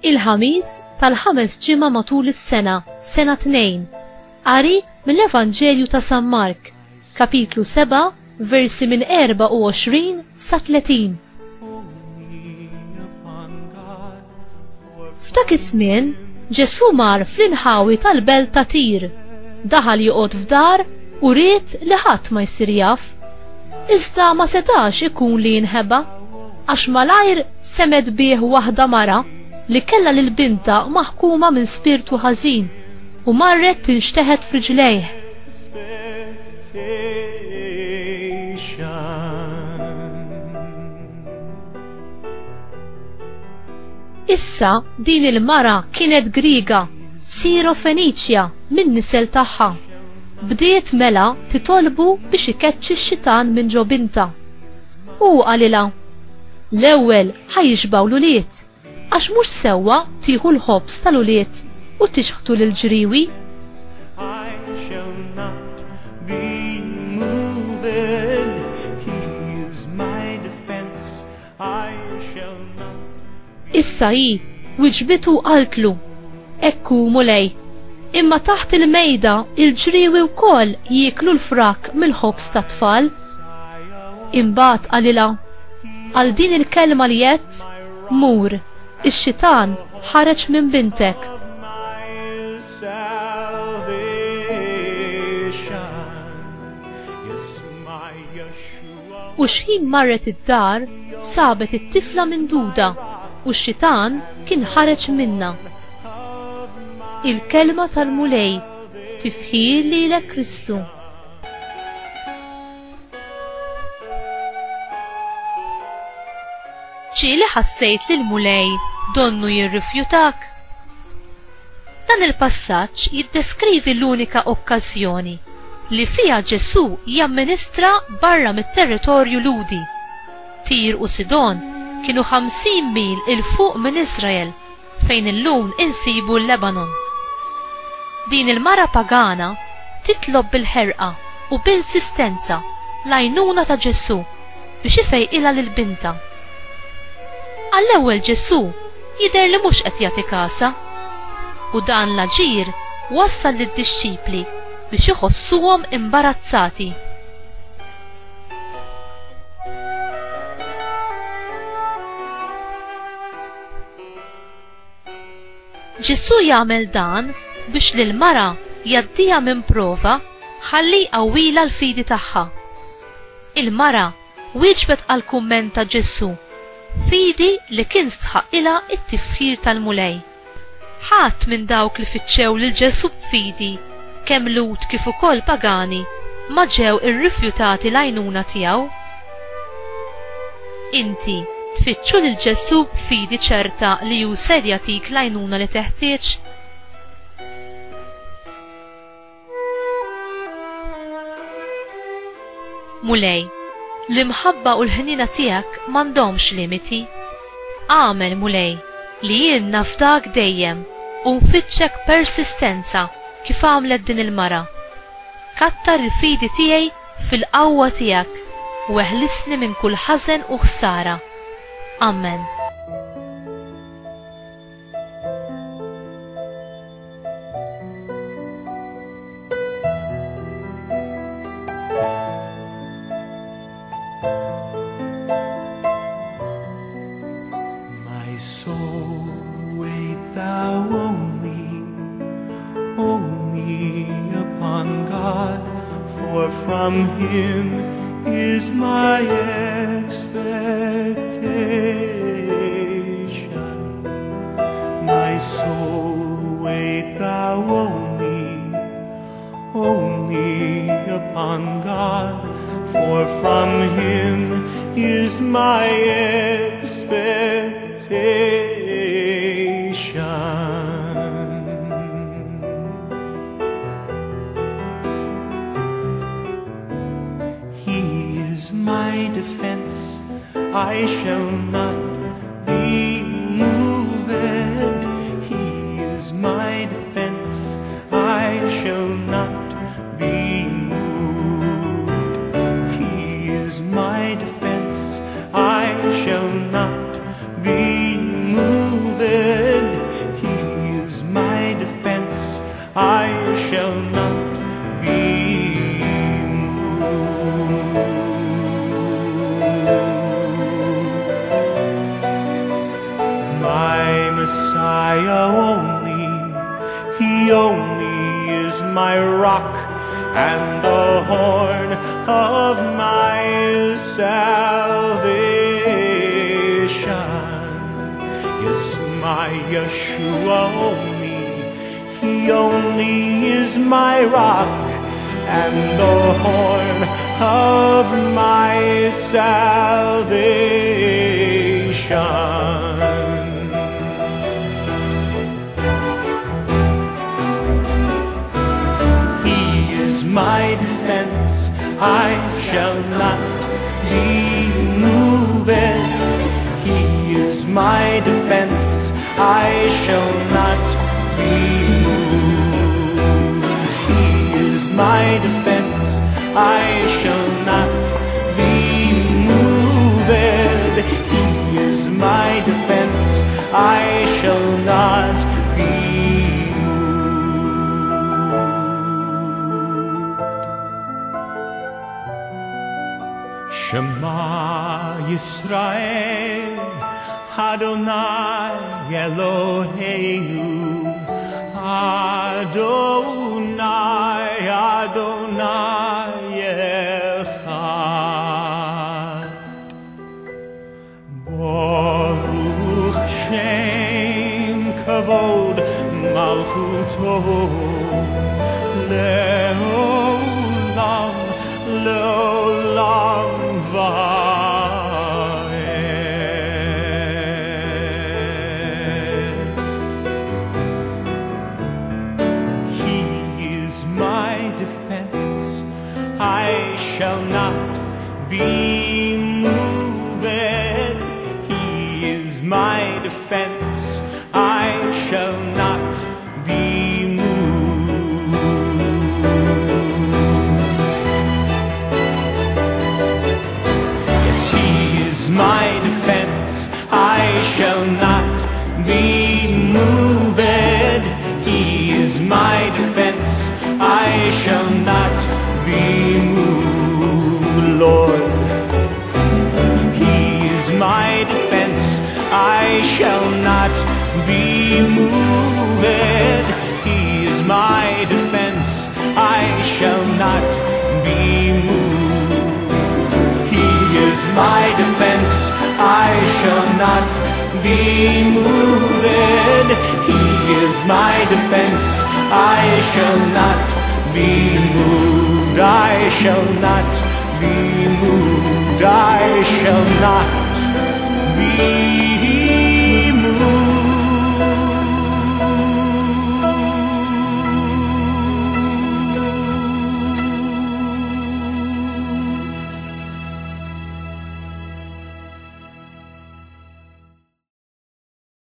Il-ħamis tal-5 ġimgħa matul is-sena, sena 2. Qari mill-Evanġelju ta' San Mark, kapitlu 7, versi minn 24 sa 30. F'dak iż-żmien Ġesu mar fl-inħawi tal-belt ta' Tir, daħal joqgħod f'dar u ried li ħadd ma jsir jaf. Iżda ma setax ikun li jinħeba, għax malajr semed bih waħda mara li kellha lil binta maħkuma minn spirtu ħażin u marret tinxteħed f'riġlejh. Issa din il-mara kienet Griega, Siro-Feniċja, min nisel tagħha. Bdiet mela titolbu biex ikeċċi x-xitan minn ġo binta. U qalilha: l-ewwel ħajixbaw l-uliet, għax mhux sewwa tieħu l-ħobs tal-uliet u tixħtu lil-ġriewi. Issa hi wiġbitu qaltlu: ekku mulej, imma taħt il-mejda il-ġriewi wkoll jieklu l-frak mill-ħobs tat-tfal. Imbagħad qalilha: għal din il-kelma li jett, mur, ix-xitan ħareġ minn bintek. U x'ħin marret id-dar sabet it-tifla minduda u x-xitan kien ħareġ minna. Il-kelma tal-mulej tifħir lilek Kristu. ċili ħassejt li l-mulej donnu jirrifjutak? Dan il-passaġġ jiddeskrivi l-unika okkażjoni li fiha Ġesu jamministra barra mit-territorju Ludi. Tir u Sidon kienu 50 mil il fuq minn Iżrael fejn illum insibu l-Lebanon. Din il-mara pagana titlob bil-ħerqa u b'insistenza l-għajnuna ta' Ġesu biex ifejqilha lil-binta. Għall-ewwel Ġesu jidher li mhux qed jagħti kasa, u dan l-aġir wassal lid-dixxipli biex iħossuhom imbarazzati. Ġesu jagħmel dan biex lil-mara jgħaddiha minn prova ħalli jqawwilha l-fidi tagħha. Il-mara wieġbet għall-kumment ta' Ġesu, fidi li kien stħaqilha it-tifħir tal-mulej. Ħadd minn dawk li fittxew lil Ġesu b'fidi, kemm Lut kif ukoll pagani, ma ġew irrifjutati l-għajnuna tiegħu. Inti tfittxu lil Ġesu b'fidi ċerta li hu ser jagħtik l-għajnuna li teħtieġ? Mulej, l-imħabba u l-ħnina tiegħek m'għandhomx limiti. Għamel mulej li jien nafdak dejjem u nfittxek persistenza kif għamlet din il-mara. Kattar il-fidi tiegħi fil-qawwa tiegħek u eħlisni minn kull ħażen u ħsara. Amen. For from Him is my expectation. My soul wait thou only upon God, for from Him is my expectation. My defense, I shall not be moved. He is my defense, I shall not be moved. He is my defense, I shall not be moved. I shall not be moved. My Messiah only, He only is my rock and the horn of my salvation. Yes, my Yeshua only, He only is my rock and the horn of my salvation. My defense, I shall not be moved. He is my defense, I shall not be moved. He is my defense, I shall not be moved. He is my defense, I shall not be Shema Yisrael, Adonai Eloheinu, Adonai, Adonai Echad. Baruch Shem Kavod Malchuto Leolam, Leolam. He is my defense, I shall not be moved. He is my defense, I shall not be my defense, I shall not be moved. He is my defense, I shall not be moved. Lord, He is my defense, I shall not be moved. He is my defense, I shall not be moved. He is my defense, I shall not be moved. He is my defense, I shall not be moved. I shall not be moved. I shall not be